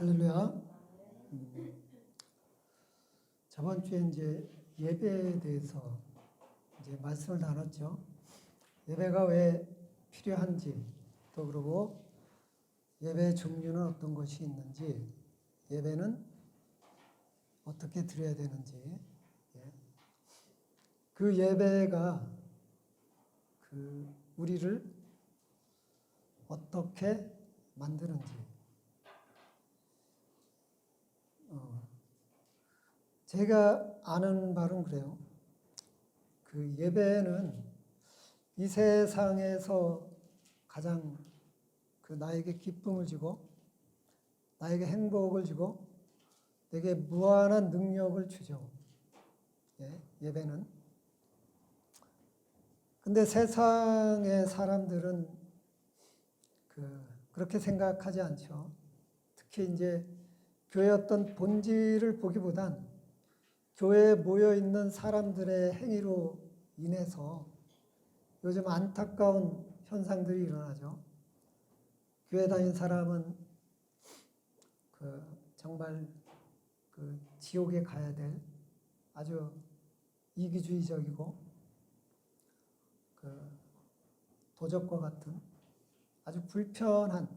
할렐루야. 저번 주에 이제 예배에 대해서 이제 말씀을 나눴죠. 예배가 왜 필요한지, 또 그리고 예배의 종류는 어떤 것이 있는지, 예배는 어떻게 드려야 되는지, 그 예배가 우리를 어떻게 만드는지, 제가 아는 바는 그래요. 그 예배는 이 세상에서 가장 나에게 기쁨을 주고 나에게 행복을 주고 내게 무한한 능력을 주죠. 예배는. 근데 세상의 사람들은 그렇게 생각하지 않죠. 특히 이제 교회 어떤 본질을 보기보단 교회에 모여 있는 사람들의 행위로 인해서 요즘 안타까운 현상들이 일어나죠. 교회 다닌 사람은 정말 지옥에 가야 될 아주 이기주의적이고 도적과 같은 아주 불편한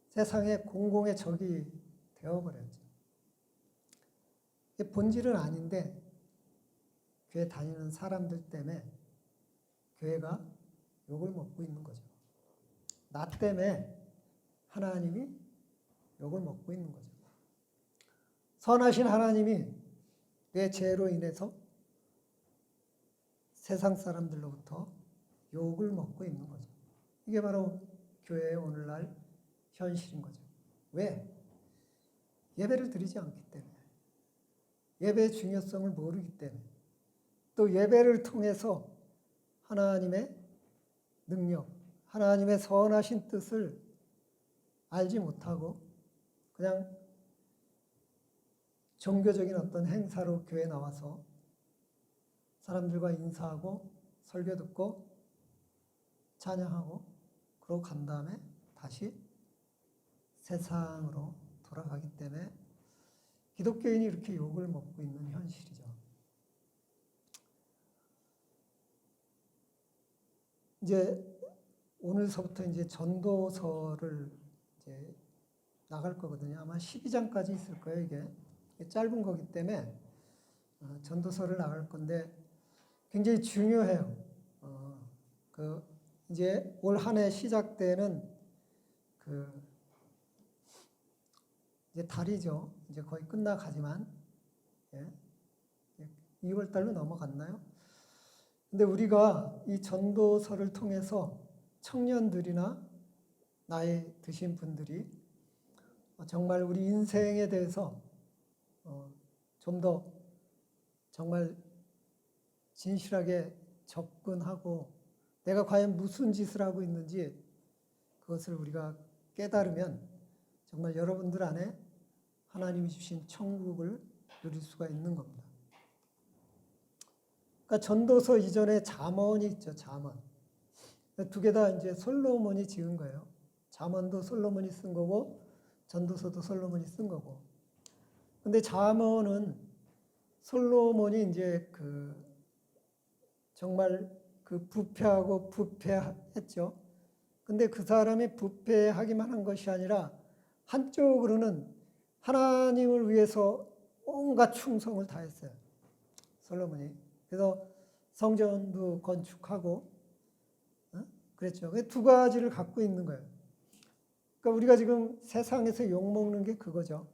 세상의 공공의 적이 되어버렸죠. 이게 본질은 아닌데 교회 다니는 사람들 때문에 교회가 욕을 먹고 있는 거죠. 나 때문에 하나님이 욕을 먹고 있는 거죠. 선하신 하나님이 내 죄로 인해서 세상 사람들로부터 욕을 먹고 있는 거죠. 이게 바로 교회의 오늘날 현실인 거죠. 왜? 예배를 드리지 않기 때문에. 예배의 중요성을 모르기 때문에. 또 예배를 통해서 하나님의 능력, 하나님의 선하신 뜻을 알지 못하고 그냥 종교적인 어떤 행사로 교회에 나와서 사람들과 인사하고 설교 듣고 찬양하고 그러고 간 다음에 다시 세상으로 돌아가기 때문에 기독교인이 이렇게 욕을 먹고 있는 현실이죠. 이제 오늘서부터 이제 전도서를 이제 나갈 거거든요. 아마 12장까지 있을 거예요, 이게. 짧은 거기 때문에 전도서를 나갈 건데 굉장히 중요해요. 이제 올 한 해 시작되는 이제 달이죠. 이제 거의 끝나가지만 2월 달로 넘어갔나요? 근데 우리가 이 전도서를 통해서 청년들이나 나이 드신 분들이 정말 우리 인생에 대해서 좀 더 정말 진실하게 접근하고 내가 과연 무슨 짓을 하고 있는지 그것을 우리가 깨달으면 정말 여러분들 안에 하나님이 주신 천국을 누릴 수가 있는 겁니다. 그러니까 전도서 이전에 잠언이 있죠. 잠언. 두 개 다 이제 솔로몬이 지은 거예요. 잠언도 솔로몬이 쓴 거고 전도서도 솔로몬이 쓴 거고. 근데 잠언은 솔로몬이 이제 정말 부패하고 부패했죠. 근데 그 사람이 부패하기만 한 것이 아니라 한쪽으로는 하나님을 위해서 온갖 충성을 다했어요. 솔로몬이. 그래서 성전도 건축하고 그랬죠. 두 가지를 갖고 있는 거예요. 그러니까 우리가 지금 세상에서 욕먹는 게 그거죠.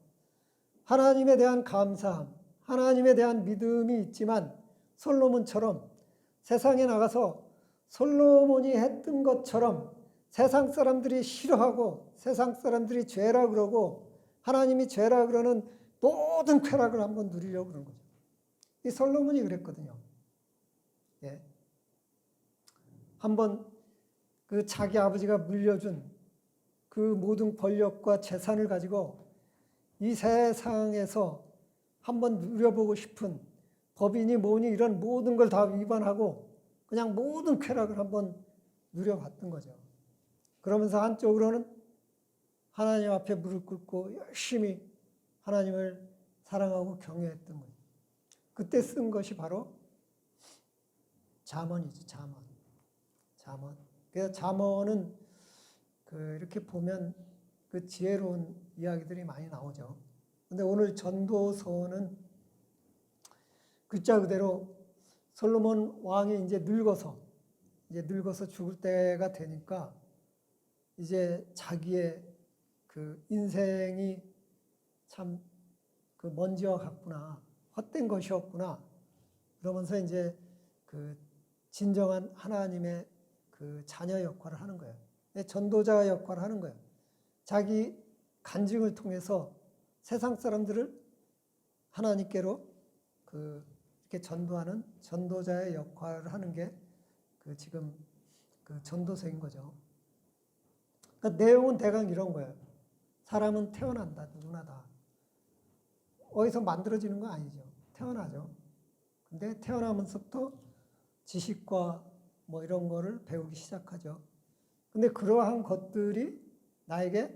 하나님에 대한 감사함, 하나님에 대한 믿음이 있지만 솔로몬처럼 세상에 나가서 솔로몬이 했던 것처럼 세상 사람들이 싫어하고 세상 사람들이 죄라 그러고 하나님이 죄라 그러는 모든 쾌락을 한번 누리려고 그런 거죠. 이 솔로몬이 그랬거든요. 한번 자기 아버지가 물려준 그 모든 권력과 재산을 가지고 이 세상에서 한번 누려보고 싶은 법이니 뭐니 이런 모든 걸 다 위반하고 그냥 모든 쾌락을 한번 누려봤던 거죠. 그러면서 한쪽으로는 하나님 앞에 무릎 꿇고 열심히 하나님을 사랑하고 경외했던 거예요. 그때 쓴 것이 바로 잠언이죠. 잠언. 그래서 잠언은 이렇게 보면 그 지혜로운 이야기들이 많이 나오죠. 근데 오늘 전도서는 글자 그대로 솔로몬 왕이 이제 늙어서 죽을 때가 되니까 이제 자기의 그 인생이 참 그 먼지와 같구나, 헛된 것이었구나, 그러면서 이제 그 진정한 하나님의 그 자녀 역할을 하는 거예요. 전도자 역할을 하는 거예요. 자기 간증을 통해서 세상 사람들을 하나님께로 이렇게 전도하는 전도자의 역할을 하는 게 지금 그 전도서인 거죠. 그러니까 내용은 대강 이런 거예요. 사람은 태어난다, 누구나 다. 어디서 만들어지는 거 아니죠. 태어나죠. 근데 태어나면서부터 지식과 뭐 이런 거를 배우기 시작하죠. 근데 그러한 것들이 나에게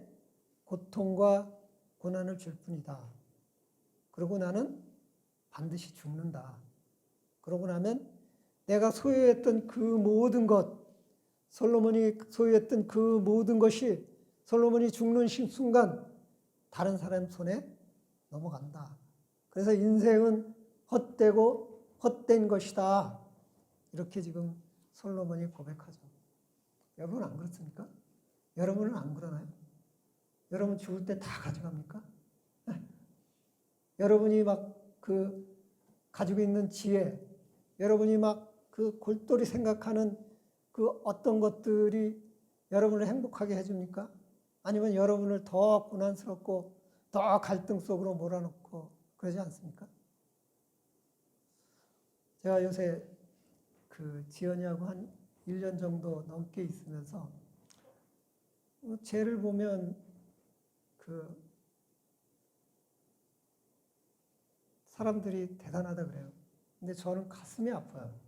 고통과 고난을 줄 뿐이다. 그러고 나는 반드시 죽는다. 그러고 나면 내가 소유했던 그 모든 것, 솔로몬이 소유했던 그 모든 것이 솔로몬이 죽는 순간 다른 사람 손에 넘어간다. 그래서 인생은 헛되고 헛된 것이다. 이렇게 지금 솔로몬이 고백하죠. 여러분 안 그렇습니까? 여러분은 안 그러나요? 여러분 죽을 때 다 가져갑니까? 여러분이 막 가지고 있는 지혜, 여러분이 막 그 골똘히 생각하는 그 어떤 것들이 여러분을 행복하게 해줍니까? 아니면 여러분을 더 고난스럽고 더 갈등 속으로 몰아넣고 그러지 않습니까? 제가 요새 지연이하고 한 1년 정도 넘게 있으면서 쟤를 보면 사람들이 대단하다 그래요. 근데 저는 가슴이 아파요.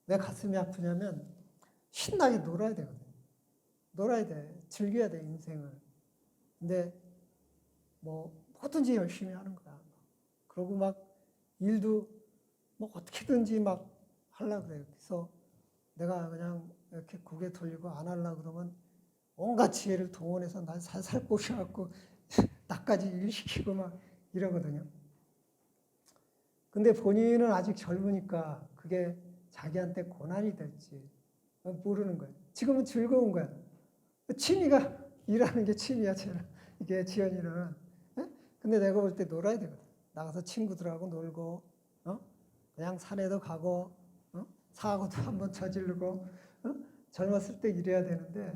왜 가슴이 아프냐면 신나게 놀아야 되거든요. 놀아야 돼. 즐겨야 돼, 인생을. 근데 뭐 뭐든지 열심히 하는 거야. 그러고 막 일도 뭐 어떻게든지 막 하려고 그래요. 그래서 내가 그냥 이렇게 고개 돌리고 안 하려고 그러면 온갖 지혜를 동원해서 날 살살 꼬셔갖고 나까지 일시키고 막 이러거든요. 근데 본인은 아직 젊으니까 그게 자기한테 고난이 될지 모르는 거예요. 지금은 즐거운 거야. 취미가 일하는 게 취미야, 쟤는. 이게 지연이는. 근데 내가 볼 때 놀아야 되거든. 나가서 친구들하고 놀고, 그냥 산에도 가고, 사고도 한번 저지르고, 젊었을 때 이래야 되는데,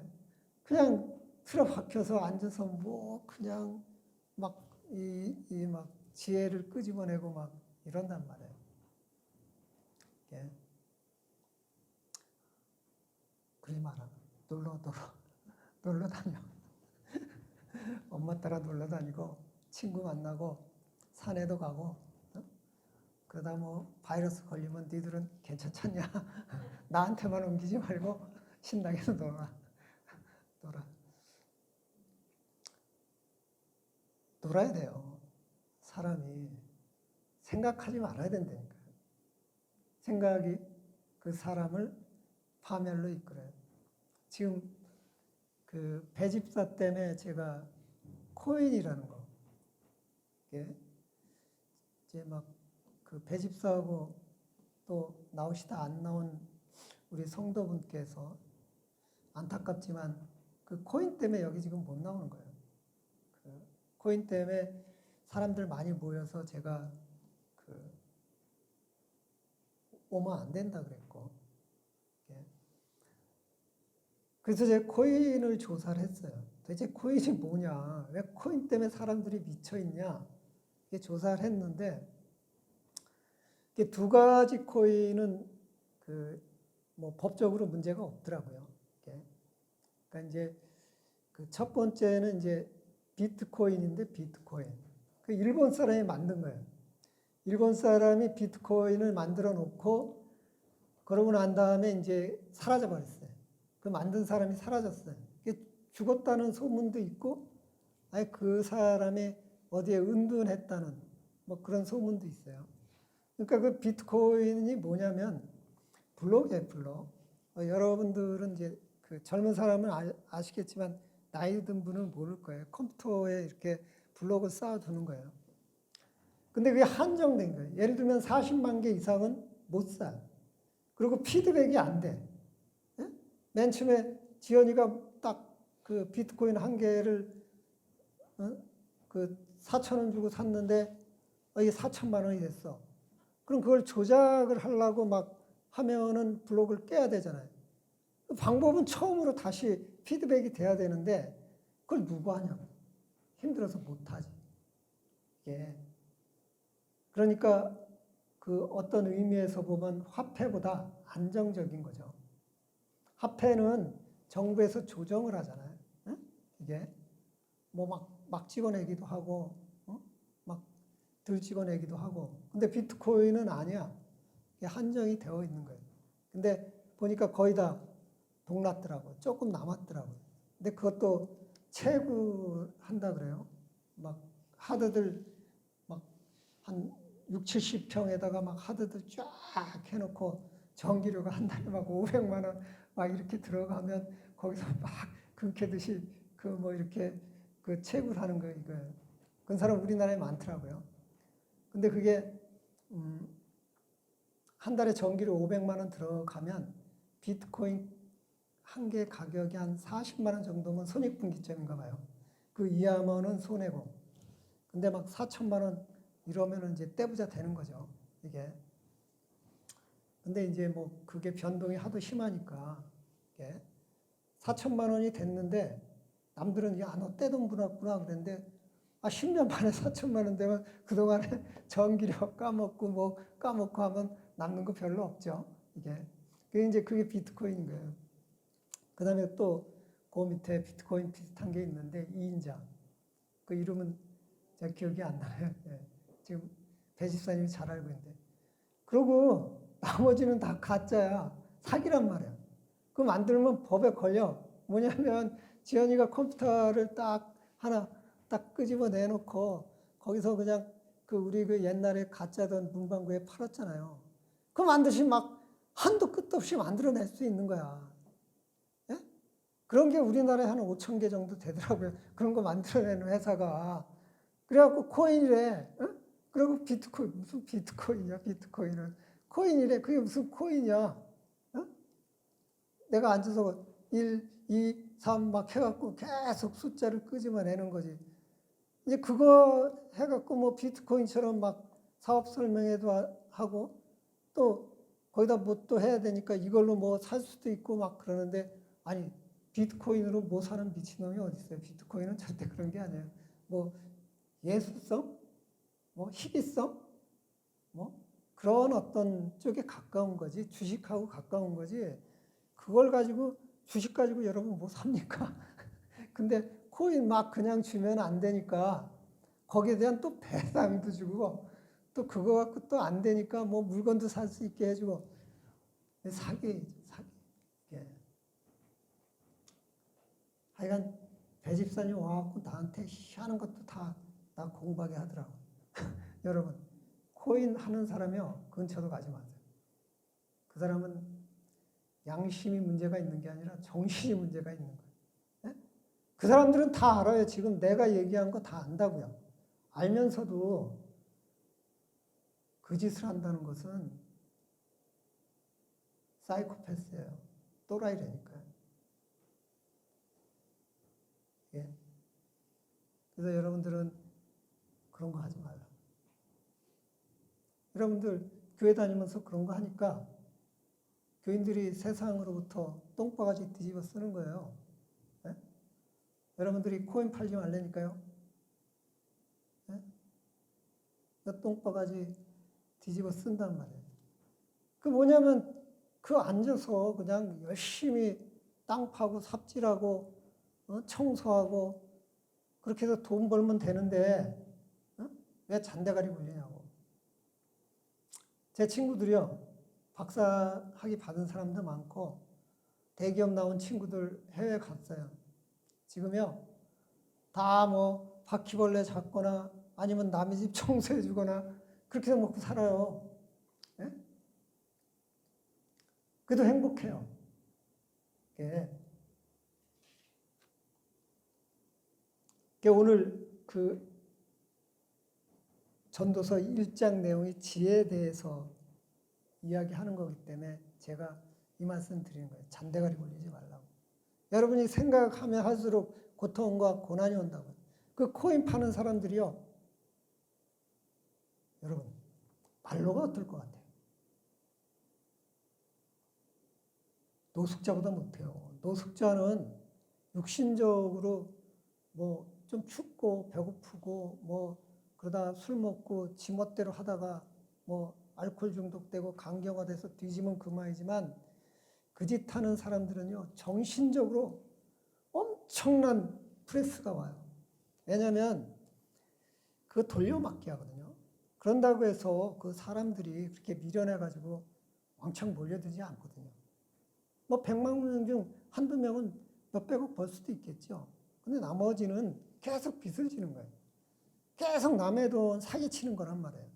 그냥 틀어박혀서 앉아서 뭐, 그냥 막, 막 지혜를 끄집어내고 막 이런단 말이에요. 예. 그러지 마라. 놀러 다녀. 엄마 따라 놀러 다니고, 친구 만나고, 산에도 가고, 그러다 뭐 바이러스 걸리면 니들은 괜찮냐? 나한테만 옮기지 말고 신나게 놀아. 놀아야 돼요. 사람이 생각하지 말아야 된다니까요. 생각이 그 사람을 파멸로 이끌어요. 지금 배집사 때문에 제가 코인이라는 거, 이제 막 배집사하고 또 나오시다 안 나온 우리 성도분께서 안타깝지만 그 코인 때문에 여기 지금 못 나오는 거예요. 코인 때문에 사람들 많이 모여서 제가 오면 안 된다 그랬고, 그래서 제가 코인을 조사를 했어요. 도대체 코인이 뭐냐? 왜 코인 때문에 사람들이 미쳐있냐? 이게 조사를 했는데, 이게 두 가지 코인은 뭐 법적으로 문제가 없더라고요. 그러니까 이제 첫 번째는 이제 비트코인인데 비트코인. 일본 사람이 만든 거예요. 일본 사람이 비트코인을 만들어 놓고 그러고 난 다음에 이제 사라져 버렸어요. 만든 사람이 사라졌어요. 죽었다는 소문도 있고, 아니 그 사람이 어디에 은둔했다는 뭐 그런 소문도 있어요. 그러니까 그 비트코인이 뭐냐면 블록이에요, 블록. 여러분들은 이제 그 젊은 사람은 아시겠지만 나이 든 분은 모를 거예요. 컴퓨터에 이렇게 블록을 쌓아두는 거예요. 근데 그게 한정된 거예요. 예를 들면 40만 개 이상은 못 사. 그리고 피드백이 안 돼. 예? 맨 처음에 지연이가 딱 그 비트코인 한 개를 그 4,000원 주고 샀는데 이게 4천만 원이 됐어. 그럼 그걸 조작을 하려고 막 하면은 블록을 깨야 되잖아요. 그 방법은 처음으로 다시 피드백이 돼야 되는데 그걸 누구 하냐고. 힘들어서 못하지. 예. 그러니까 그 어떤 의미에서 보면 화폐보다 안정적인 거죠. 화폐는 정부에서 조정을 하잖아요. 응? 이게 뭐 막 찍어내기도 하고, 막 덜 찍어내기도 하고. 근데 비트코인은 아니야. 이게 한정이 되어 있는 거예요. 근데 보니까 거의 다 동났더라고요. 조금 남았더라고요. 근데 그것도 채굴한다 그래요. 막 하드들 막 한 6, 70평에다가 막 하드들 쫙 해놓고 전기료가 한 달에 막 500만 원 막 이렇게 들어가면 거기서 막 금캐듯이 그 뭐 이렇게 그 채굴하는 거 이거예요. 그런 사람 우리나라에 많더라고요. 근데 그게 한 달에 전기료 500만 원 들어가면 비트코인 한 개 가격이 한 40만 원 정도면 손익분기점인가 봐요. 그 이하면은 손해고. 근데 막 4천만 원 이러면은 이제 떼부자 되는 거죠. 이게. 근데 이제 뭐 그게 변동이 하도 심하니까 이게 4천만 원이 됐는데 남들은 야, 너 떼돈 부었구나 그랬는데 10년 만에 4천만 원 되면 그동안에 전기료 까먹고 뭐 까먹고 하면 남는 거 별로 없죠. 이게. 그게 이제 그게 비트코인인 거예요. 그 다음에 또 그 밑에 비트코인 비슷한 게 있는데 이인자. 그 이름은 제가 기억이 안 나요. 예. 지금 배 집사님이 잘 알고 있는데. 그러고 나머지는 다 가짜야. 사기란 말이야. 그거 만들면 법에 걸려. 뭐냐면 지연이가 컴퓨터를 딱 하나 딱 끄집어 내놓고 거기서 그냥 그 우리 그 옛날에 가짜던 문방구에 팔았잖아요. 그거 만드시 막 한도 끝도 없이 만들어낼 수 있는 거야. 예? 그런 게 우리나라에 한 5천 개 정도 되더라고요. 그런 거 만들어내는 회사가. 그래갖고 코인이래. 어? 그리고 비트코인, 무슨 비트코인이야, 비트코인은. 코인이래. 그게 무슨 코인이야. 어? 내가 앉아서 1, 2, 3 막 해갖고 계속 숫자를 끄집어내는 거지. 이제 그거 해갖고 뭐 비트코인처럼 막 사업 설명회도 하고 또 거기다 뭐 또 해야 되니까 이걸로 뭐 살 수도 있고 막 그러는데 아니 비트코인으로 뭐 사는 미친놈이 어디 있어요. 비트코인은 절대 그런 게 아니에요. 뭐 예술성? 뭐 희귀성? 뭐 그런 어떤 쪽에 가까운 거지. 주식하고 가까운 거지. 그걸 가지고 주식 가지고 여러분 뭐 삽니까? 근데 코인 막 그냥 주면 안 되니까 거기에 대한 또 배당도 주고 또 그거 갖고 또 안 되니까 뭐 물건도 살 수 있게 해주고 사기. 예. 하여간 배 집사님 와갖고 나한테 하는 것도 다 나 공부하게 하더라고. 여러분 코인 하는 사람이요 근처도 가지 마세요. 그 사람은 양심이 문제가 있는 게 아니라 정신이 문제가 있는 거예요. 네? 그 사람들은 다 알아요. 지금 내가 얘기한 거 다 안다고요. 알면서도 그 짓을 한다는 것은 사이코패스예요. 또라이라니까요. 예. 그래서 여러분들은 그런 거 하지 말라. 여러분들 교회 다니면서 그런 거 하니까 교인들이 세상으로부터 똥바가지 뒤집어 쓰는 거예요. 예? 여러분들이 코인 팔지 말라니까요. 예? 똥바가지 뒤집어 쓴단 말이에요. 그 뭐냐면 그 앉아서 그냥 열심히 땅 파고 삽질하고 청소하고 그렇게 해서 돈 벌면 되는데 왜 잔대가리 굴리냐고. 제 친구들이요. 박사 학위 받은 사람도 많고 대기업 나온 친구들 해외 갔어요. 지금요. 다 뭐 바퀴벌레 잡거나 아니면 남의 집 청소해 주거나 그렇게 해서 먹고 살아요. 예? 그래도 행복해요. 예. 오늘 그 전도서 1장 내용이 지혜에 대해서 이야기하는 거기 때문에 제가 이 말씀 드리는 거예요. 잔대가리 굴리지 말라고. 여러분이 생각하면 할수록 고통과 고난이 온다고요. 그 코인 파는 사람들이요. 여러분, 말로가 어떨 것 같아요? 노숙자보다 못해요. 노숙자는 육신적으로 뭐 좀 춥고 배고프고 뭐 그러다 술 먹고 지멋대로 하다가 뭐 알코올 중독되고 간경화돼서 뒤지면 그만이지만 그 짓 하는 사람들은요 정신적으로 엄청난 프레스가 와요. 왜냐하면 그거 돌려막기 하거든요. 그런다고 해서 그 사람들이 그렇게 미련해가지고 왕창 몰려들지 않거든요. 뭐 100만 명 중 한두 명은 몇백억 벌 수도 있겠죠. 근데 나머지는 계속 빚을 지는 거예요. 계속 남의 돈 사기치는 거란 말이에요.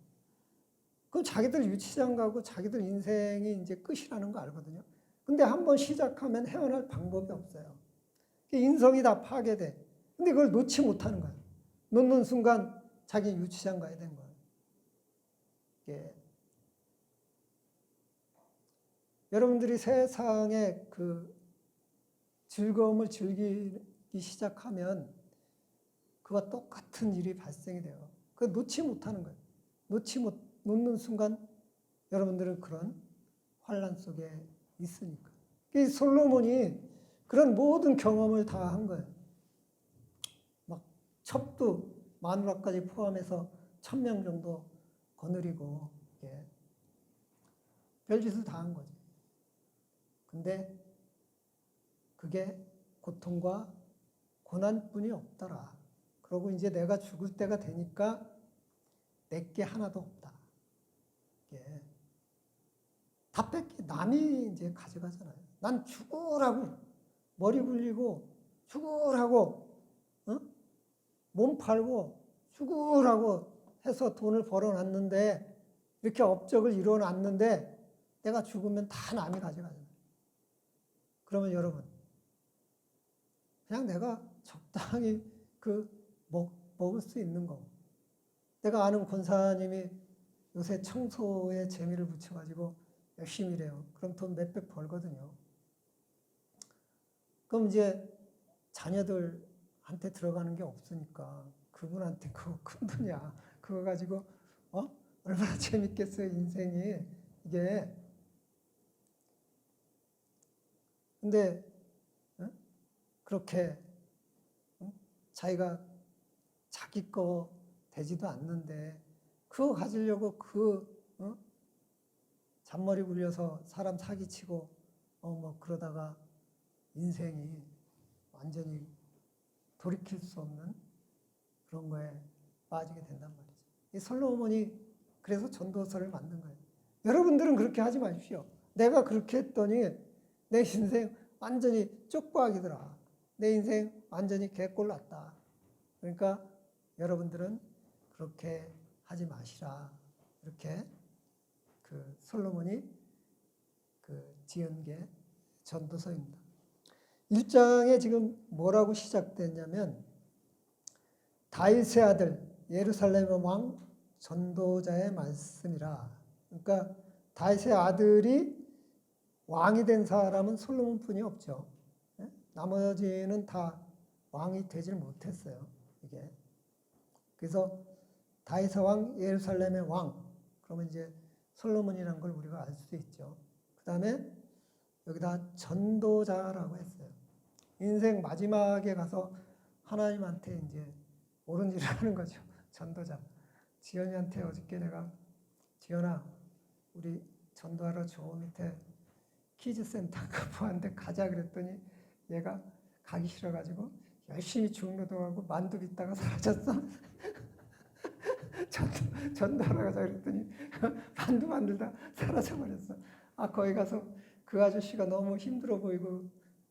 그럼 자기들 유치장 가고 자기들 인생이 이제 끝이라는 거 알거든요. 근데 한번 시작하면 헤어날 방법이 없어요. 인성이 다 파괴돼. 근데 그걸 놓지 못하는 거예요. 놓는 순간 자기 유치장 가야 되는 거예요. 예. 여러분들이 세상에 그 즐거움을 즐기기 시작하면 그와 똑같은 일이 발생이 돼요. 그걸 놓지 못하는 거예요. 놓는 순간 여러분들은 그런 환란 속에 있으니까. 이 솔로몬이 그런 모든 경험을 다 한 거예요. 막 첩도 마누라까지 포함해서 1000명 정도 거느리고 예. 별짓을 다 한 거죠. 근데 그게 고통과 고난뿐이 없더라. 그러고 이제 내가 죽을 때가 되니까 내게 하나도 없다. 예. 다 뺏기 남이 이제 가져가잖아요. 난 죽으라고 머리 굴리고 죽으라고 몸 팔고 죽으라고 해서 돈을 벌어놨는데 이렇게 업적을 이뤄놨는데 내가 죽으면 다 남이 가져가잖아요. 그러면 여러분 그냥 내가 적당히 먹을 수 있는 거. 내가 아는 권사님이 요새 청소에 재미를 붙여가지고 열심히 일해요. 그럼 돈 몇백 벌거든요. 그럼 이제 자녀들한테 들어가는 게 없으니까 그분한테 그거 큰 돈이야. 그거 가지고 얼마나 재밌겠어요 인생이 이게. 근데 그렇게 자기가 자기 거 되지도 않는데 그거 가지려고 잔머리 굴려서 사람 사기치고 뭐 그러다가 인생이 완전히 돌이킬 수 없는 그런 거에 빠지게 된단 말이죠. 이 솔로몬이 그래서 전도서를 만든 거예요. 여러분들은 그렇게 하지 마십시오. 내가 그렇게 했더니 내 인생 완전히 쪽박이더라. 내 인생 완전히 개꼴 났다. 그러니까 여러분들은 그렇게 하지 마시라. 이렇게 그 솔로몬이 그 지은 게 전도서입니다. 1장에 지금 뭐라고 시작됐냐면 다윗의 아들 예루살렘의 왕 전도자의 말씀이라. 그러니까 다윗의 아들이 왕이 된 사람은 솔로몬뿐이 없죠. 나머지는 다 왕이 되질 못했어요. 이게. 그래서 다윗의 왕, 예루살렘의 왕. 그러면 이제 솔로몬이라는 걸 우리가 알 수 있죠. 그 다음에 여기다 전도자라고 했어요. 인생 마지막에 가서 하나님한테 이제 옳은 일을 하는 거죠. 전도자. 지연이한테 어저께 내가 지연아, 우리 전도하러 저 밑에 키즈센터인가 뭐한테 가자 그랬더니 얘가 가기 싫어가지고 열심히 중노동하고 만두 빚다가 사라졌어. 전도하러 가자 그랬더니 만두 만들다 사라져버렸어. 거기 가서 그 아저씨가 너무 힘들어 보이고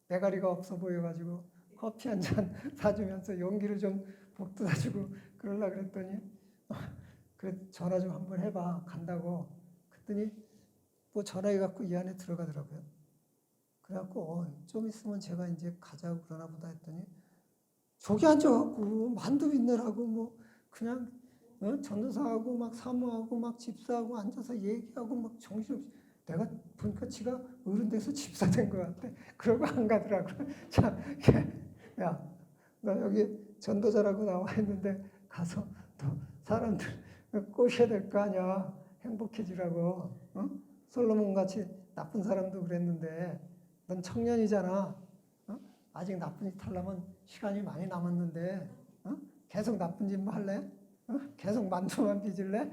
매가리가 없어 보여가지고 커피 한 잔 사주면서 용기를 좀 북돋아주고 그러려고 그랬더니 그래 전화 좀 한번 해봐 간다고 그랬더니 뭐 전화해 갖고 이 안에 들어가더라고요. 그래갖고 좀 있으면 제가 이제 가자고 그러나 보다 했더니 저기 앉아갖고 만두 빚느라고 뭐 그냥 전도사하고 막 사모하고 막 집사하고 앉아서 얘기하고 막 정신없이 내가 보니까 지가 어른 돼서 집사 된 것 같아. 그러고 안 가더라고요. 자, 야, 너 여기 전도사라고 나와 있는데 가서 또 사람들 꼬셔야 될 거 아니야. 행복해지라고. 솔로몬 같이 나쁜 사람도 그랬는데 넌 청년이잖아. 아직 나쁜 짓 하려면 시간이 많이 남았는데 계속 나쁜 짓만 할래? 계속 만두만 빚을래?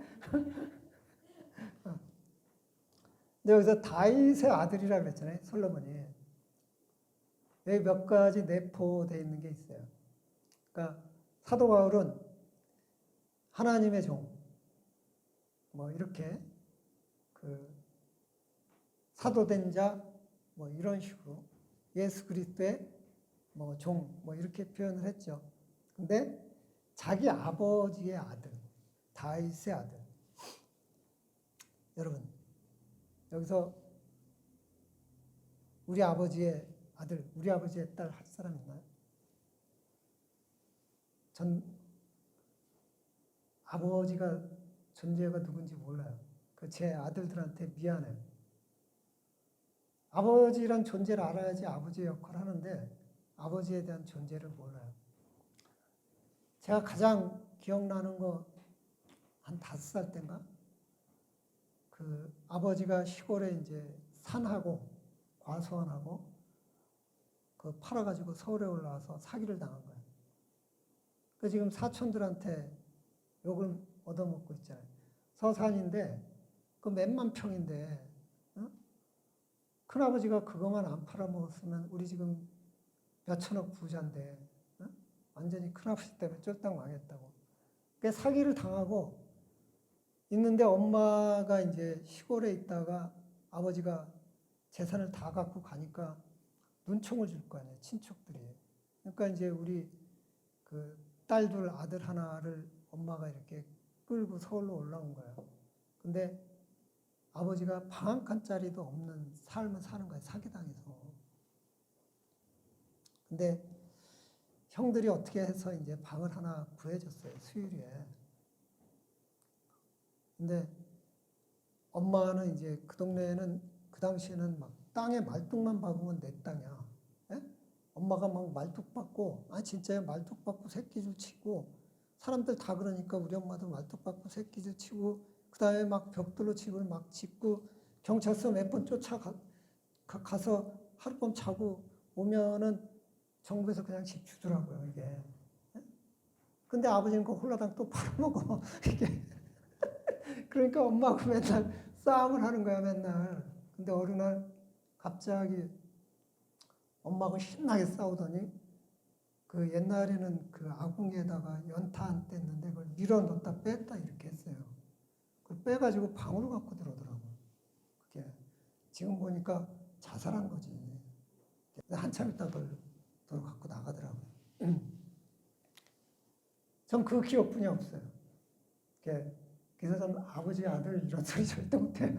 근데 여기서 다윗의 아들이라 그랬잖아요. 솔로몬이. 여기 몇 가지 내포되어 있는 게 있어요. 그러니까 사도 바울은 하나님의 종, 뭐 이렇게 그 사도된 자, 뭐 이런 식으로 예수 그리스도의 뭐 종, 뭐 이렇게 표현을 했죠. 근데 자기 아버지의 아들, 다윗의 아들. 여러분, 여기서 우리 아버지의 아들, 우리 아버지의 딸 할 사람 있나요? 전 아버지가 존재가 누군지 몰라요. 그 제 아들들한테 미안해요. 아버지란 존재를 알아야지 아버지의 역할을 하는데 아버지에 대한 존재를 몰라요. 제가 가장 기억나는 거 한 5살 때인가? 그 아버지가 시골에 이제 산하고 과수원하고 그 팔아가지고 서울에 올라와서 사기를 당한 거예요. 그 지금 사촌들한테 욕을 얻어먹고 있잖아요. 서산인데 그 몇만 평인데 큰아버지가 그것만 안 팔아먹었으면 우리 지금 몇천억 부자인데 완전히 큰아버지 때문에 쫄딱 망했다고. 그 사기를 당하고 있는데 엄마가 이제 시골에 있다가 아버지가 재산을 다 갖고 가니까 눈총을 줄 거 아니에요. 친척들이. 그러니까 이제 우리 그 딸2 아들 하나를 엄마가 이렇게 끌고 서울로 올라온 거예요. 근데 아버지가 방 한 칸짜리도 없는 삶을 사는 거예요. 사기당해서. 근데 형들이 어떻게 해서 이제 방을 하나 구해줬어요. 수유리에. 근데 엄마는 이제 그 동네에는 그 당시에는 막 땅에 말뚝만 박으면 내 땅이야. 예? 엄마가 막 말뚝 박고, 진짜요? 말뚝 박고 새끼줄 치고, 사람들 다 그러니까 우리 엄마도 말뚝 박고 새끼줄 치고, 그 다음에 막 벽돌로 집을 막 짓고, 경찰서 몇 번 가서 하룻밤 자고 오면은 정부에서 그냥 집 주더라고요, 이게. 예? 근데 아버지는 그 홀라당 또 팔아먹어, 이게. 그러니까 엄마하고 맨날 싸움을 하는 거야, 맨날. 근데 어느 날 갑자기 엄마하고 신나게 싸우더니 그 옛날에는 그 아궁이에다가 연타 안 뗐는데 그걸 밀어 넣었다 뺐다 이렇게 했어요. 그걸 빼가지고 방으로 갖고 들어오더라고요. 그게 지금 보니까 자살한 거지. 한참 있다 그걸 갖고 나가더라고요. 전 그 기억뿐이 없어요. 그래서 전 아버지 아들 이런 소리 절대 못해요.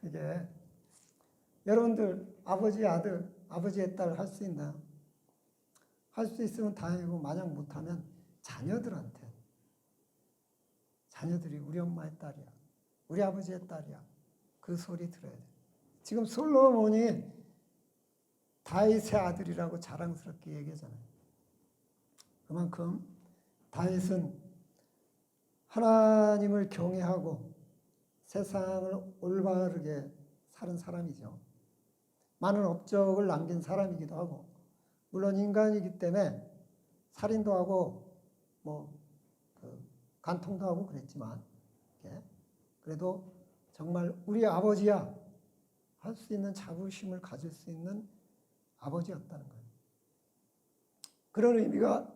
이게 여러분들 아버지 아들, 아버지의 딸 할 수 있나요? 할 수 있으면 다행이고 만약 못하면 자녀들한테 자녀들이 우리 엄마의 딸이야. 우리 아버지의 딸이야. 그 소리 들어야 돼. 지금 솔로몬이 다윗의 아들이라고 자랑스럽게 얘기하잖아요. 그만큼 다윗은 하나님을 경외하고 세상을 올바르게 사는 사람이죠. 많은 업적을 남긴 사람이기도 하고, 물론 인간이기 때문에 살인도 하고, 간통도 하고 그랬지만, 그래도 정말 우리 아버지야 할 수 있는 자부심을 가질 수 있는 아버지였다는 거예요. 그런 의미가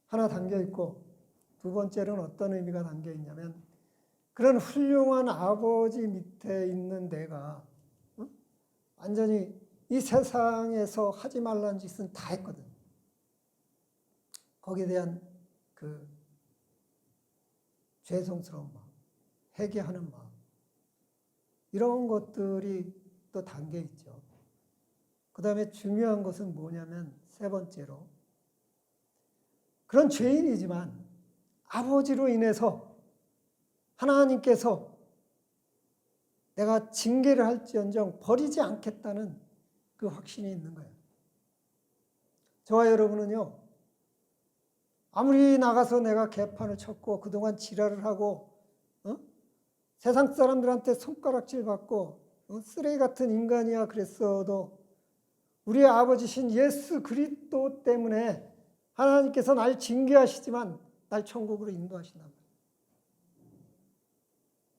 하나 담겨 있고, 두 번째로는 어떤 의미가 담겨 있냐면, 그런 훌륭한 아버지 밑에 있는 내가 완전히 이 세상에서 하지 말라는 짓은 다 했거든. 거기에 대한 그 죄송스러운 마음, 회개하는 마음, 이런 것들이 또 담겨 있죠. 그 다음에 중요한 것은 뭐냐면 세 번째로, 그런 죄인이지만 아버지로 인해서 하나님께서 내가 징계를 할지언정 버리지 않겠다는 그 확신이 있는 거예요. 저와 여러분은요, 아무리 나가서 내가 개판을 쳤고 그동안 지랄을 하고 세상 사람들한테 손가락질 받고 쓰레기 같은 인간이야 그랬어도 우리의 아버지신 예수 그리스도 때문에 하나님께서 날 징계하시지만 날 천국으로 인도하신단 말이에요.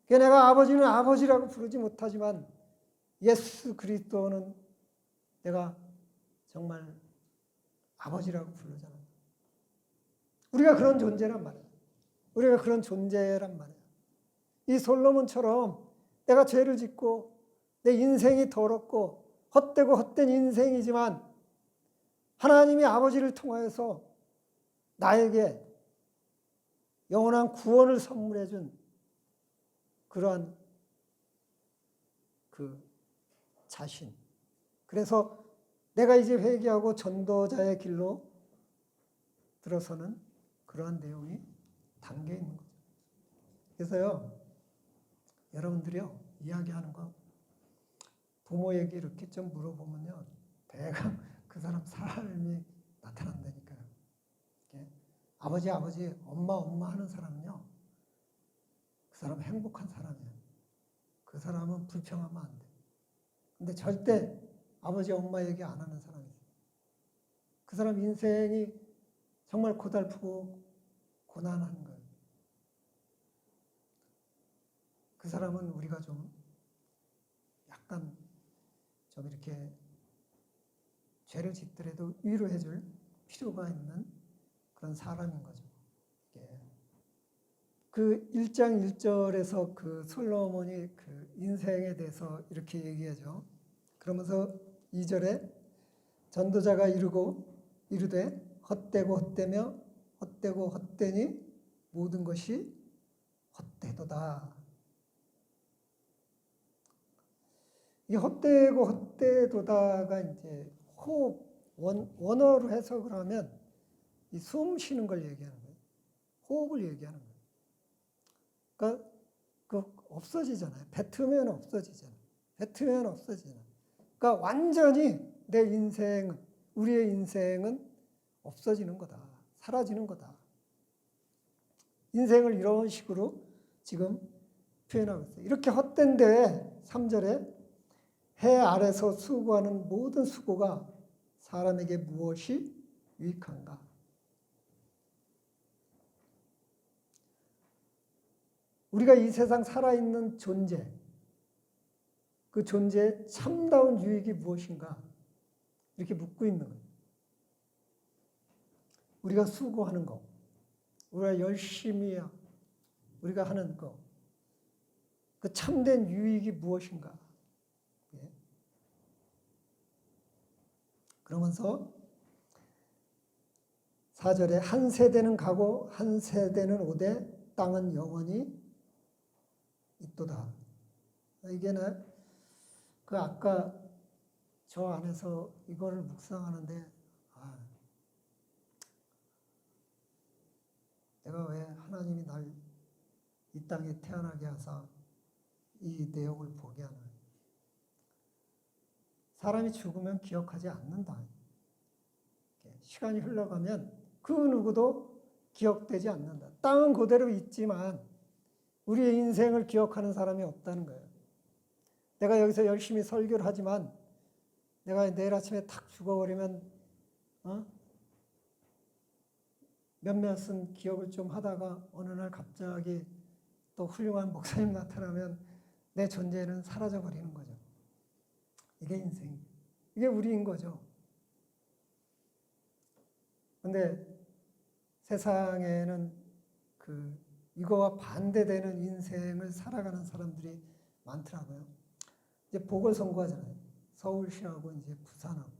그러니까 내가 아버지는 아버지라고 부르지 못하지만 예수 그리스도는 내가 정말 아버지라고 부르잖아요. 우리가 그런 존재란 말이에요. 우리가 그런 존재란 말이에요. 이 솔로몬처럼 내가 죄를 짓고 내 인생이 더럽고 헛되고 헛된 인생이지만 하나님이 아버지를 통하여서 나에게 영원한 구원을 선물해 준 그러한 그 자신. 그래서 내가 이제 회개하고 전도자의 길로 들어서는 그러한 내용이 담겨 있는 거죠. 그래서요, 여러분들이요, 이야기하는 거 부모에게 이렇게 좀 물어보면요, 대강 그 사람 삶이 나타난다니까요. 아버지, 아버지, 엄마, 엄마 하는 사람은요, 그 사람 행복한 사람이에요. 그 사람은 불평하면 안 돼. 근데 절대 아버지, 엄마 얘기 안 하는 사람이 있어요. 그 사람 인생이 정말 고달프고 고난한 거예요. 그 사람은 우리가 좀 약간 좀 이렇게 죄를 짓더라도 위로해 줄 필요가 있는 그런 사람인 거죠. 그 1장 1절에서 그 솔로몬이 그 인생에 대해서 이렇게 얘기하죠. 그러면서 2절에 전도자가 이르되 헛되고 헛되며 헛되고 헛되니 모든 것이 헛되도다. 이 헛되고 헛되도다가 이제 호흡, 원어로 해석을 하면 이 숨 쉬는 걸 얘기하는 거예요. 호흡을 얘기하는 거예요. 그러니까 없어지잖아요. 뱉으면 없어지잖아요. 뱉으면 없어지잖아요. 그러니까 완전히 내 인생은, 우리의 인생은 없어지는 거다. 사라지는 거다. 인생을 이런 식으로 지금 표현하고 있어요. 이렇게 헛된데 3절에 해 아래서 수고하는 모든 수고가 사람에게 무엇이 유익한가? 우리가 이 세상 살아있는 존재, 그 존재의 참다운 유익이 무엇인가? 이렇게 묻고 있는 거예요. 우리가 수고하는 거, 우리가 열심히 우리가 하는 거, 그 참된 유익이 무엇인가? 그러면서 4절에 한 세대는 가고 한 세대는 오되 땅은 영원히 있도다. 이게 그 아까 저 안에서 이거를 묵상하는데 내가 왜 하나님이 날 이 땅에 태어나게 하사 이 내용을 보게 하나. 사람이 죽으면 기억하지 않는다. 시간이 흘러가면 그 누구도 기억되지 않는다. 땅은 그대로 있지만 우리의 인생을 기억하는 사람이 없다는 거예요. 내가 여기서 열심히 설교를 하지만 내가 내일 아침에 탁 죽어버리면 몇몇은 기억을 좀 하다가 어느 날 갑자기 또 훌륭한 목사님 나타나면 내 존재는 사라져버리는 거죠. 이게 인생, 이게 우리인 거죠. 근데 세상에는 이거와 반대되는 인생을 살아가는 사람들이 많더라고요. 이제 복을 선고하잖아요. 서울시하고 이제 부산하고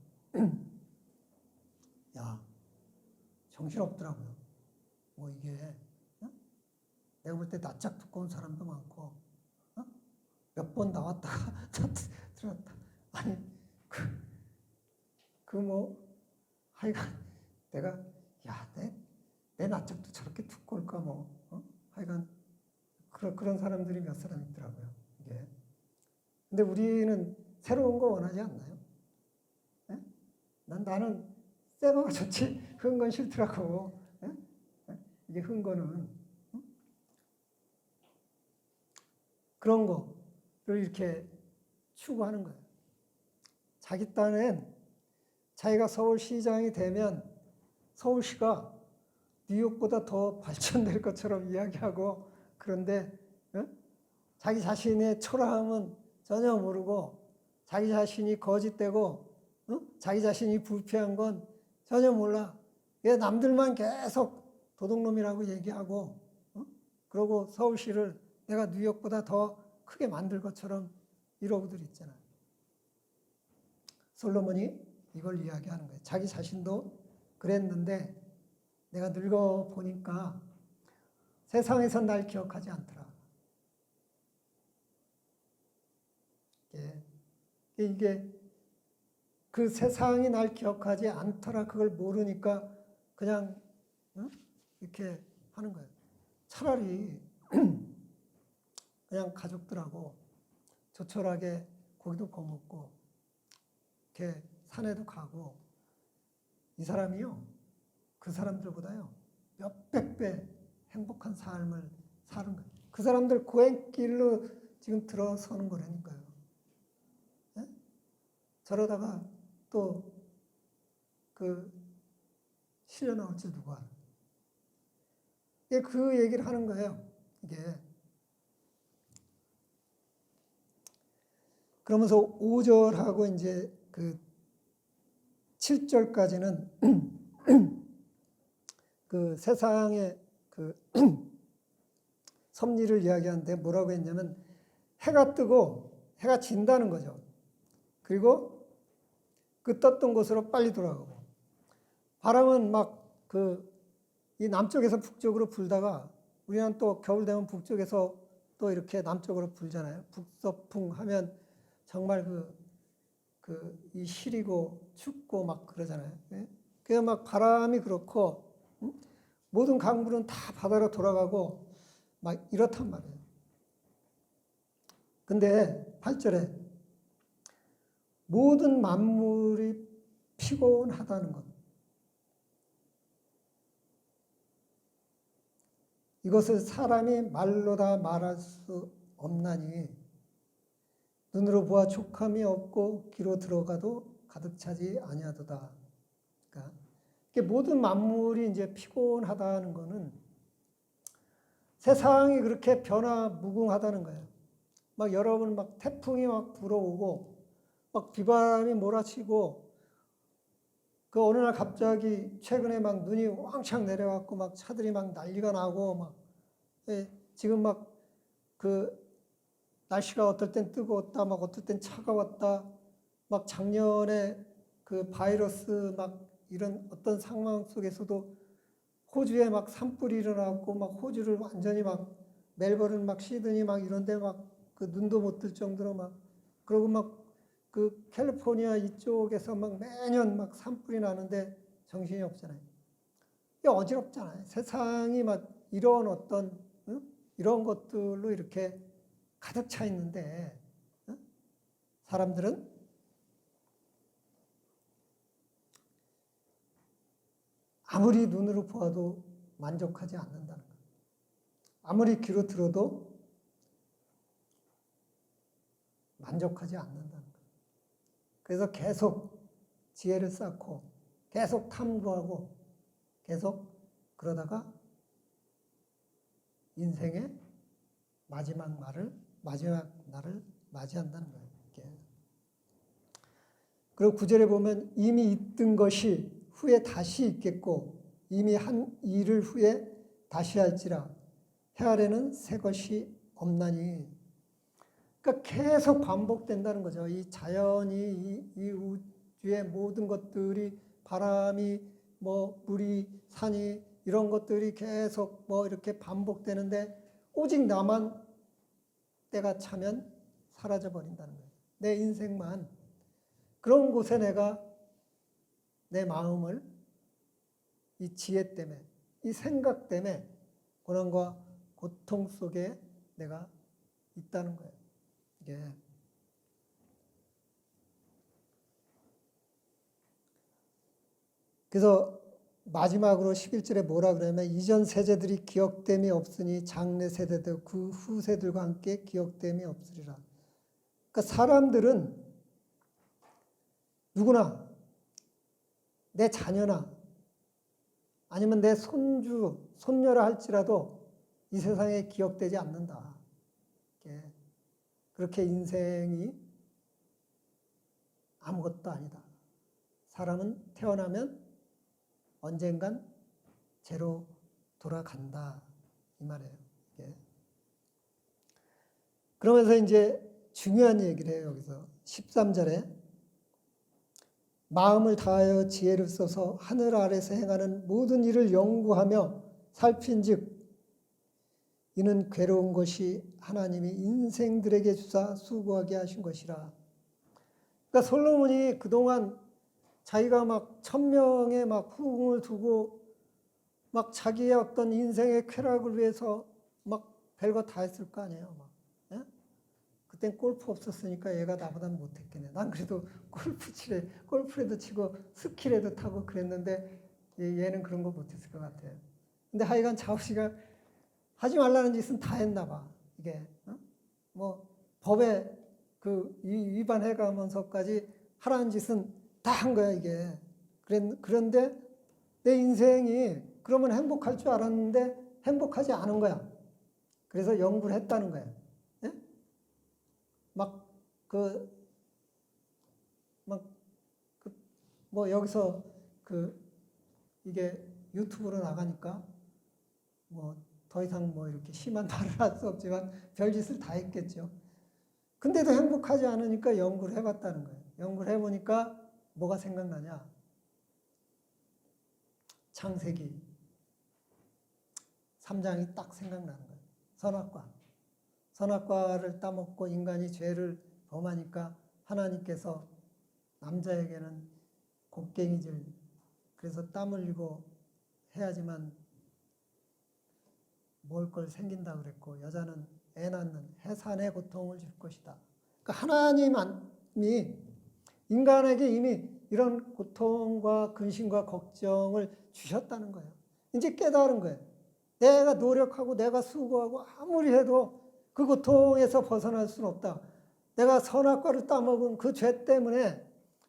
야, 정신없더라고요. 뭐 이게 어? 내가 볼 때 낯짝 두꺼운 사람도 많고 몇 번 나왔다가 들어갔다. 아니 그 뭐 하여간 내가 야, 내 낯짝도 저렇게 두꺼울까 뭐 하여간 그런 사람들이 몇 사람 있더라고요. 이게. 근데 우리는 새로운 거 원하지 않나요? 네? 나는 새 거가 좋지 흔 건 싫더라고. 네? 이게 흔 거는 그런 거를 이렇게 추구하는 거예요. 자기 딴엔 자기가 서울시장이 되면 서울시가 뉴욕보다 더 발전될 것처럼 이야기하고 그런데 자기 자신의 초라함은 전혀 모르고 자기 자신이 거짓되고 자기 자신이 부패한 건 전혀 몰라. 왜 남들만 계속 도둑놈이라고 얘기하고 그러고 서울시를 내가 뉴욕보다 더 크게 만들 것처럼 이러고들 있잖아요. 솔로몬이 이걸 이야기하는 거예요. 자기 자신도 그랬는데 내가 늙어 보니까 세상에서 날 기억하지 않더라. 이게 그 세상이 날 기억하지 않더라. 그걸 모르니까 그냥 이렇게 하는 거예요. 차라리 그냥 가족들하고 조촐하게 고기도 구워 먹고 이렇게 산에도 가고 이 사람이요. 그 사람들보다요. 몇백 배 행복한 삶을 사는 거예요. 그 사람들 고행길로 지금 들어서는 거라니까요. 네? 저러다가 또 실려 나올지 누가. 그 얘기를 하는 거예요. 이게. 그러면서 5절하고 이제 7절까지는 그 세상의 섭리를 이야기하는데 뭐라고 했냐면 해가 뜨고 해가 진다는 거죠. 그리고 그 떴던 곳으로 빨리 돌아가고 바람은 막 이 남쪽에서 북쪽으로 불다가 우리는 또 겨울 되면 북쪽에서 또 이렇게 남쪽으로 불잖아요. 북서풍 하면 정말 이 시리고 춥고 막 그러잖아요. 그래서 막 바람이 그렇고 모든 강물은 다 바다로 돌아가고 막 이렇단 말이에요. 근데 8절에 모든 만물이 피곤하다는 것. 이것을 사람이 말로 다 말할 수 없나니 눈으로 보아 족함이 없고 귀로 들어가도 가득 차지 아니하도다. 그러니까 모든 만물이 이제 피곤하다는 것은 세상이 그렇게 변화무궁하다는 거예요. 막 여러분 막 태풍이 막 불어오고 막 비바람이 몰아치고 어느 날 갑자기 최근에 막 눈이 왕창 내려갖고 막 차들이 막 난리가 나고 막 지금 막 날씨가 어떨 땐 뜨거웠다 막 어떨 땐 차가웠다 막 작년에 바이러스 막 이런 어떤 상황 속에서도 호주에 막 산불이 일어나고 막 호주를 완전히 막 멜버른 막 시드니 막 이런데 막 눈도 못 뜰 정도로 막 그러고 막 캘리포니아 이쪽에서 막 매년 막 산불이 나는데 정신이 없잖아요. 이게 어지럽잖아요. 세상이 막 이런 어떤 이런 것들로 이렇게 가득 차 있는데 사람들은 아무리 눈으로 보아도 만족하지 않는다는 거예요. 아무리 귀로 들어도 만족하지 않는다는 거예요. 그래서 계속 지혜를 쌓고 계속 탐구하고 계속 그러다가 인생의 마지막 날을 맞이한다는 거예요. 그리고 9절에 보면 이미 있던 것이 후에 다시 있겠고 이미 한 일을 후에 다시 할지라 해 아래는 새 것이 없나니. 그러니까 계속 반복된다는 거죠. 이 자연이 이 우주의 모든 것들이 바람이 뭐 물이 산이 이런 것들이 계속 뭐 이렇게 반복되는데 오직 나만 때가 차면 사라져 버린다는 거예요. 내 인생만 그런 곳에 내가 내 마음을 이 지혜 때문에 이 생각 때문에 고난과 고통 속에 내가 있다는 거예요. 이게 그래서 마지막으로 11절에 뭐라 그러냐면 이전 세대들이 기억됨이 없으니 장래 세대도 그 후세들과 함께 기억됨이 없으리라. 그러니까 사람들은 누구나 내 자녀나 아니면 내 손주, 손녀라 할지라도 이 세상에 기억되지 않는다. 그렇게 인생이 아무것도 아니다. 사람은 태어나면 언젠간 죄로 돌아간다. 이 말이에요. 그러면서 이제 중요한 얘기를 해요. 여기서 13절에 마음을 다하여 지혜를 써서 하늘 아래서 행하는 모든 일을 연구하며 살핀즉 이는 괴로운 것이 하나님이 인생들에게 주사 수고하게 하신 것이라. 그러니까 솔로몬이 그동안 자기가 막 1000명의 막 후궁을 두고 막 자기의 어떤 인생의 쾌락을 위해서 막 별거 다 했을 거 아니에요. 막. 예? 그땐 골프 없었으니까 얘가 나보다 못했겠네. 난 그래도 골프라도 치고 스키라도 타고 그랬는데 얘는 그런 거 못했을 것 같아요. 근데 하여간 자우씨가 하지 말라는 짓은 다 했나 봐. 이게 뭐 법에 그 위반해가면서까지 하라는 짓은 다 한 거야 이게. 그런데 내 인생이 그러면 행복할 줄 알았는데 행복하지 않은 거야. 그래서 연구를 했다는 거야. 예? 뭐 여기서 이게 유튜브로 나가니까 뭐 더 이상 뭐 이렇게 심한 말을 할 수 없지만 별짓을 다 했겠죠. 근데도 행복하지 않으니까 연구를 해봤다는 거예요. 연구를 해보니까 뭐가 생각나냐? 창세기 3장이 딱 생각나는 거예요. 선악과. 선악과를 따먹고 인간이 죄를 범하니까 하나님께서 남자에게는 곡괭이질, 그래서 땀 흘리고 해야지만 먹을 걸 생긴다 그랬고, 여자는 애 낳는 해산의 고통을 줄 것이다. 그러니까 하나님이 인간에게 이미 이런 고통과 근심과 걱정을 주셨다는 거예요. 이제 깨달은 거예요. 내가 노력하고 내가 수고하고 아무리 해도 그 고통에서 벗어날 수는 없다. 내가 선악과를 따먹은 그 죄 때문에,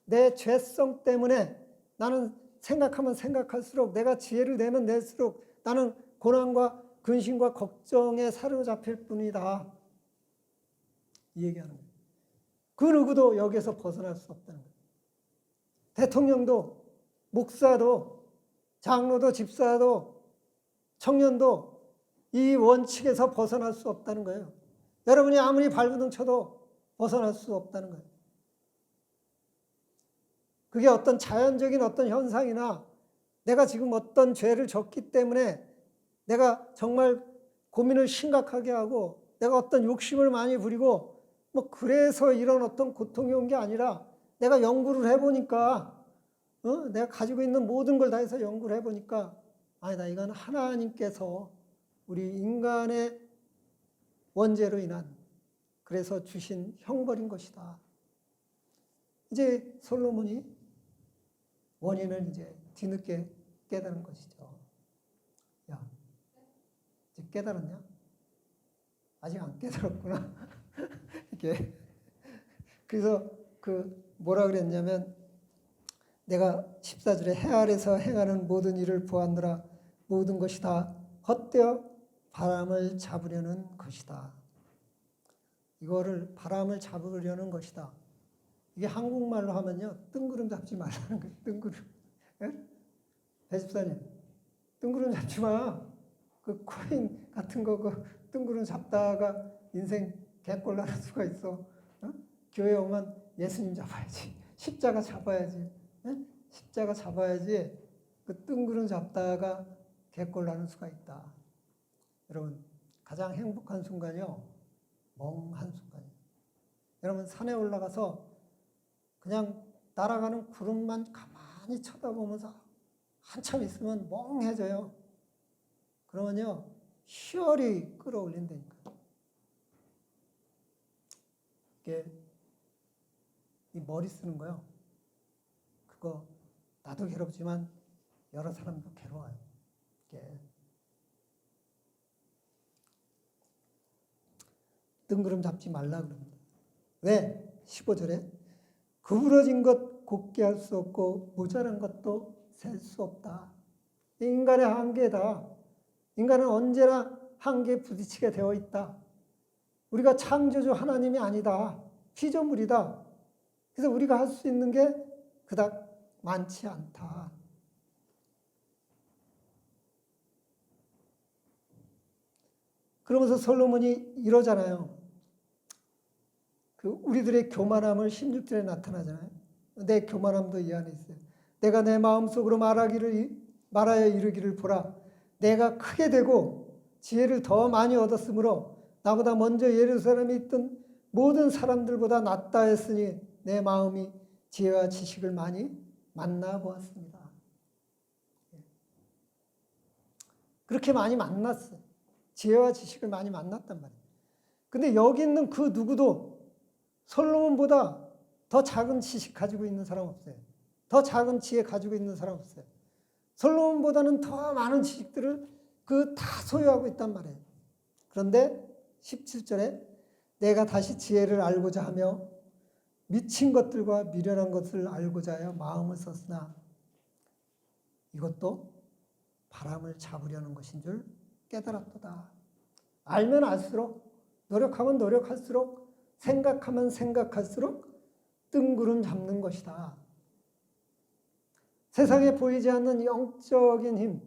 내 죄성 때문에 나는 생각하면 생각할수록, 내가 지혜를 내면 낼수록 나는 고난과 근심과 걱정에 사로잡힐 뿐이다. 이 얘기하는 거예요. 그 누구도 여기에서 벗어날 수 없다는 거예요. 대통령도, 목사도, 장로도, 집사도, 청년도 이 원칙에서 벗어날 수 없다는 거예요. 여러분이 아무리 발버둥 쳐도 벗어날 수 없다는 거예요. 그게 어떤 자연적인 어떤 현상이나 내가 지금 어떤 죄를 졌기 때문에 내가 정말 고민을 심각하게 하고 내가 어떤 욕심을 많이 부리고 뭐 그래서 이런 어떤 고통이 온 게 아니라 내가 연구를 해보니까 내가 가지고 있는 모든 걸 다해서 연구를 해보니까 아니다, 이건 하나님께서 우리 인간의 원죄로 인한 그래서 주신 형벌인 것이다. 이제 솔로몬이 원인을 이제 뒤늦게 깨달은 것이죠. 야, 이제 깨달았냐? 아직 안 깨달았구나. 이게 그래서 뭐라 그랬냐면 내가 14절에 해 아래서 행하는 모든 일을 보았노라. 모든 것이 다 헛되어 바람을 잡으려는 것이다. 이거를 바람을 잡으려는 것이다. 이게 한국말로 하면요, 뜬구름 잡지 말라는 거예요. 뜬구름. 예? 배집사님, 뜬구름 잡지 마. 그 코인 같은 거 뜬구름 잡다가 인생 개꼴 나는 수가 있어? 어? 교회 오면 예수님 잡아야지. 십자가 잡아야지. 십자가 잡아야지. 그 뜬구름 잡다가 개꼴 나는 수가 있다. 여러분, 가장 행복한 순간이요. 멍한 순간이에요. 여러분, 산에 올라가서 그냥 날아가는 구름만 가만히 쳐다보면서 한참 있으면 멍해져요. 그러면요, 희열이 끌어올린다니까. 이게 이 머리 쓰는 거요. 그거 나도 괴롭지만 여러 사람도 괴로워요. 이게 뜬구름 잡지 말라 그럽니다. 왜? 15절에 구부러진 것 곱게 할 수 없고 모자란 것도 셀 수 없다. 인간의 한계다. 인간은 언제나 한계에 부딪히게 되어 있다. 우리가 창조주 하나님이 아니다. 피조물이다. 그래서 우리가 할 수 있는 게 그닥 많지 않다. 그러면서 솔로몬이 이러잖아요. 그 우리들의 교만함을 16절에 나타나잖아요. 내 교만함도 이 안에 있어요. 내가 내 마음속으로 말하여 이르기를 보라. 내가 크게 되고 지혜를 더 많이 얻었으므로 나보다 먼저 예루살렘에 있던 모든 사람들보다 낫다 했으니 내 마음이 지혜와 지식을 많이 만나보았습니다. 그렇게 많이 만났어요. 지혜와 지식을 많이 만났단 말이에요. 근데 여기 있는 그 누구도 솔로몬보다 더 작은 지식 가지고 있는 사람 없어요. 더 작은 지혜 가지고 있는 사람 없어요. 솔로몬보다는 더 많은 지식들을 다 소유하고 있단 말이에요. 그런데 17절에 내가 다시 지혜를 알고자 하며 미친 것들과 미련한 것을 알고자 하여 마음을 썼으나 이것도 바람을 잡으려는 것인 줄 깨달았도다. 알면 알수록, 노력하면 노력할수록, 생각하면 생각할수록 뜬구름 잡는 것이다. 세상에 보이지 않는 영적인 힘,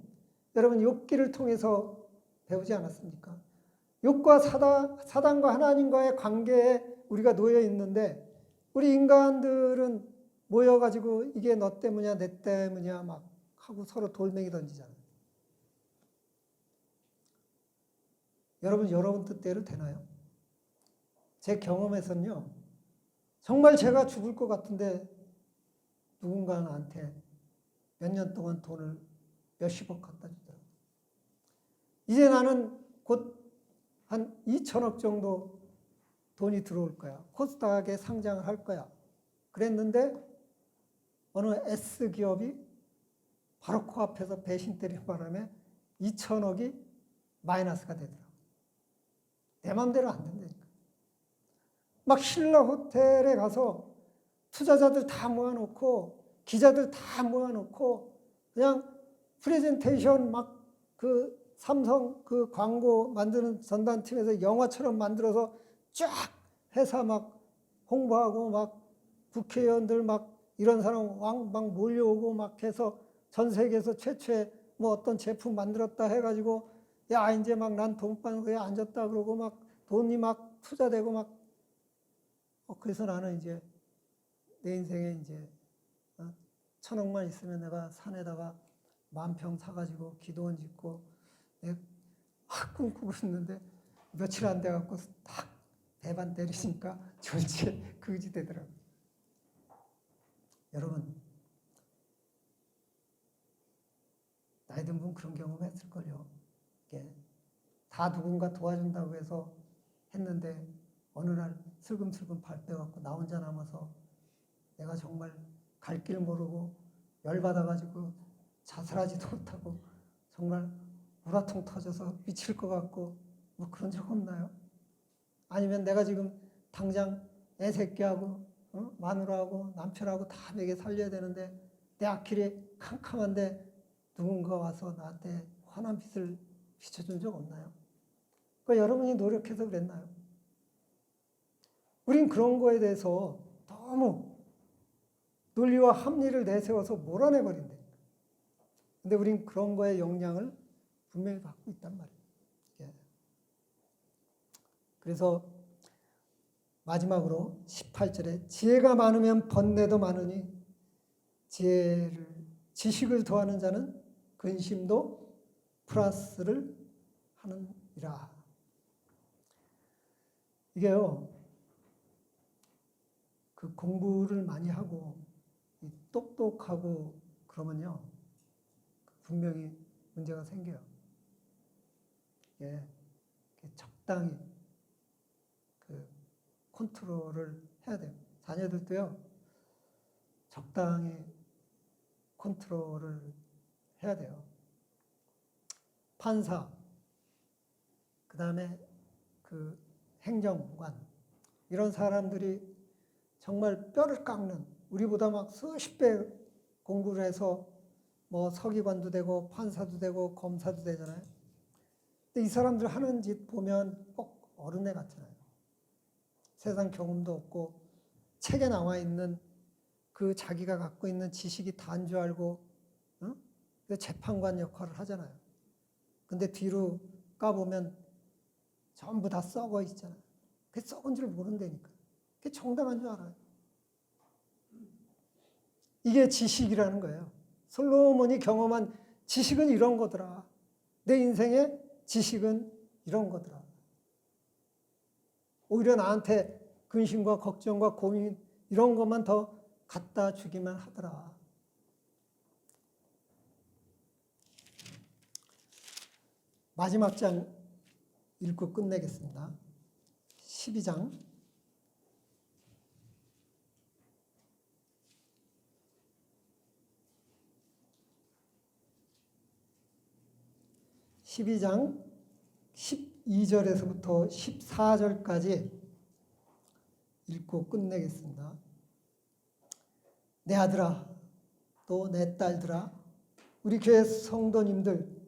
여러분 욥기를 통해서 배우지 않았습니까? 욥과 사단과 하나님과의 관계에 우리가 놓여 있는데 우리 인간들은 모여가지고 이게 너 때문이야 내 때문이야 막 하고 서로 돌멩이 던지잖아요. 여러분 뜻대로 되나요? 제 경험에서는요. 정말 제가 죽을 것 같은데 누군가 나한테 몇 년 동안 돈을 몇십억 갖다 주더라고요. 이제 나는 곧 한 2천억 정도 돈이 들어올 거야. 코스닥에 상장을 할 거야. 그랬는데 어느 S기업이 바로 코앞에서 배신 때리는 바람에 2천억이 마이너스가 되더라고요. 내 마음대로 안 된다니까. 막 신라 호텔에 가서 투자자들 다 모아놓고 기자들 다 모아놓고 그냥 프레젠테이션 막 그 삼성 그 광고 만드는 전단팀에서 영화처럼 만들어서 쫙 회사 막 홍보하고 막 국회의원들 막 이런 사람 막 몰려오고 막 해서 전 세계에서 최초의 뭐 어떤 제품 만들었다 해가지고 야 이제 막 난 돈방석에 앉았다 그러고 막 돈이 막 투자되고 막 그래서 나는 이제 내 인생에 이제 1,000억만 있으면 내가 산에다가 10,000평 사가지고 기도원 짓고 내가 꿈꾸고 있는데 며칠 안 돼갖고 딱 배반 때리니까 졸지에 그지 되더라고요. 여러분 나이 든 분 그런 경험 했을걸요. 다 누군가 도와준다고 해서 했는데 어느 날 슬금슬금 발 빼갖고 나 혼자 남아서 내가 정말 갈 길 모르고 열받아가지고 자살하지도 못하고 정말 우라통 터져서 미칠 것 같고 뭐 그런 적 없나요? 아니면 내가 지금 당장 애 새끼하고 마누라하고 남편하고 다 먹여 살려야 되는데 내 앞길이 캄캄한데 누군가 와서 나한테 환한 빛을 비춰준 적 없나요? 그러니까 여러분이 노력해서 그랬나요? 우린 그런 거에 대해서 너무 논리와 합리를 내세워서 몰아내버린대. 근데 우린 그런 거에 영향을 분명히 받고 있단 말이에요. 그래서 마지막으로 18절에 지혜가 많으면 번뇌도 많으니 지식을 더하는 자는 근심도 플러스를 하느니라. 이게요, 그 공부를 많이 하고 똑똑하고 그러면요, 분명히 문제가 생겨요. 이게 적당히 그 컨트롤을 해야 돼요. 자녀들도요, 적당히 컨트롤을 해야 돼요. 판사, 그 다음에 그 행정관, 이런 사람들이 정말 뼈를 깎는, 우리보다 막 수십 배 공부를 해서 뭐 서기관도 되고 판사도 되고 검사도 되잖아요. 근데 이 사람들 하는 짓 보면 꼭 어른애 같잖아요. 세상 경험도 없고 책에 나와 있는 그 자기가 갖고 있는 지식이 다인 줄 알고 재판관 역할을 하잖아요. 근데 뒤로 까보면 전부 다 썩어 있잖아요. 그게 썩은 줄 모른다니까. 그게 정당한 줄 알아요. 이게 지식이라는 거예요. 솔로몬이 경험한 지식은 이런 거더라. 내 인생의 지식은 이런 거더라. 오히려 나한테 근심과 걱정과 고민 이런 것만 더 갖다 주기만 하더라. 마지막 장 읽고 끝내겠습니다. 12장 12절에서부터 14절까지 읽고 끝내겠습니다. 내 아들아, 또 내 딸들아, 우리 교회 성도님들,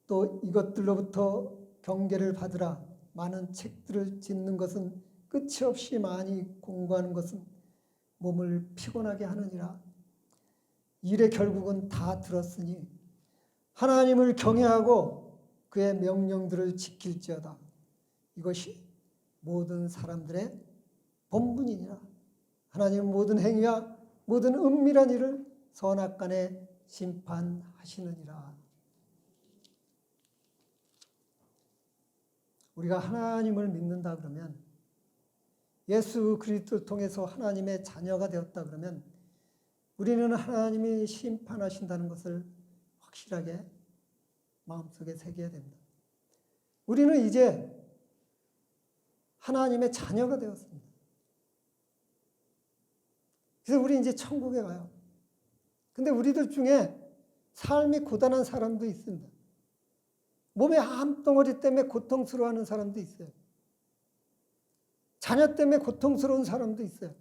또 이것들로부터 경계를 받으라. 많은 책들을 짓는 것은 끝이 없이 많이 공부하는 것은 몸을 피곤하게 하느니라. 일의 결국은 다 들었으니 하나님을 경외하고 그의 명령들을 지킬지어다. 이것이 모든 사람들의 본분이니라. 하나님은 모든 행위와 모든 은밀한 일을 선악간에 심판하시느니라. 우리가 하나님을 믿는다 그러면, 예수 그리스도를 통해서 하나님의 자녀가 되었다 그러면 우리는 하나님이 심판하신다는 것을 확실하게 마음속에 새겨야 됩니다. 우리는 이제 하나님의 자녀가 되었습니다. 그래서 우리 이제 천국에 가요. 근데 우리들 중에 삶이 고단한 사람도 있습니다. 몸의 암덩어리 때문에 고통스러워하는 사람도 있어요. 자녀 때문에 고통스러운 사람도 있어요.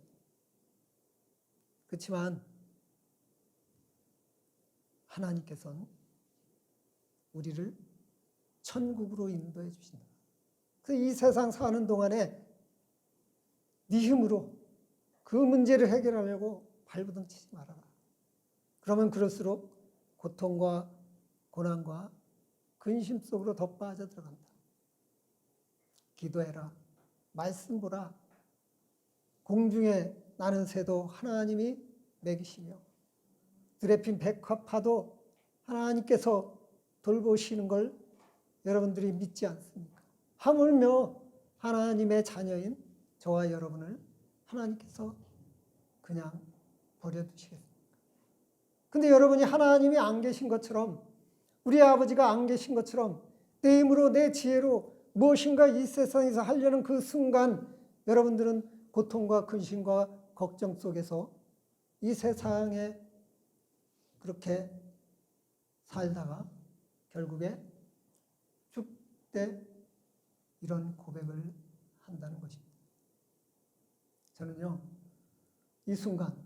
그렇지만 하나님께서는 우리를 천국으로 인도해 주신다. 그래서 이 세상 사는 동안에 네 힘으로 그 문제를 해결하려고 발버둥 치지 말아라. 그러면 그럴수록 고통과 고난과 근심 속으로 더 빠져들어간다. 기도해라. 말씀 보라. 공중에 나는 새도 하나님이 먹이시며 들에 핀 백합화도 하나님께서 돌보시는 걸 여러분들이 믿지 않습니까? 하물며 하나님의 자녀인 저와 여러분을 하나님께서 그냥 버려두시겠습니까? 근데 여러분이 하나님이 안 계신 것처럼, 우리 아버지가 안 계신 것처럼 내 힘으로 내 지혜로 무엇인가 이 세상에서 하려는 그 순간 여러분들은 고통과 근심과 걱정 속에서 이 세상에 그렇게 살다가 결국에 죽되 이런 고백을 한다는 것입니다. 저는요, 이 순간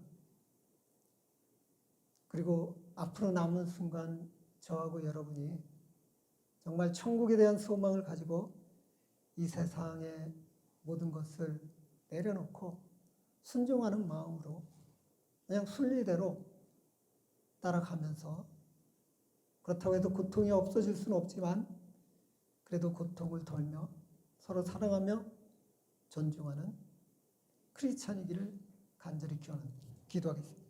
그리고 앞으로 남은 순간 저하고 여러분이 정말 천국에 대한 소망을 가지고 이 세상의 모든 것을 내려놓고 순종하는 마음으로 그냥 순리대로 따라가면서, 그렇다고 해도 고통이 없어질 수는 없지만 그래도 고통을 덜며 서로 사랑하며 존중하는 크리스찬이기를 간절히 기도하겠습니다.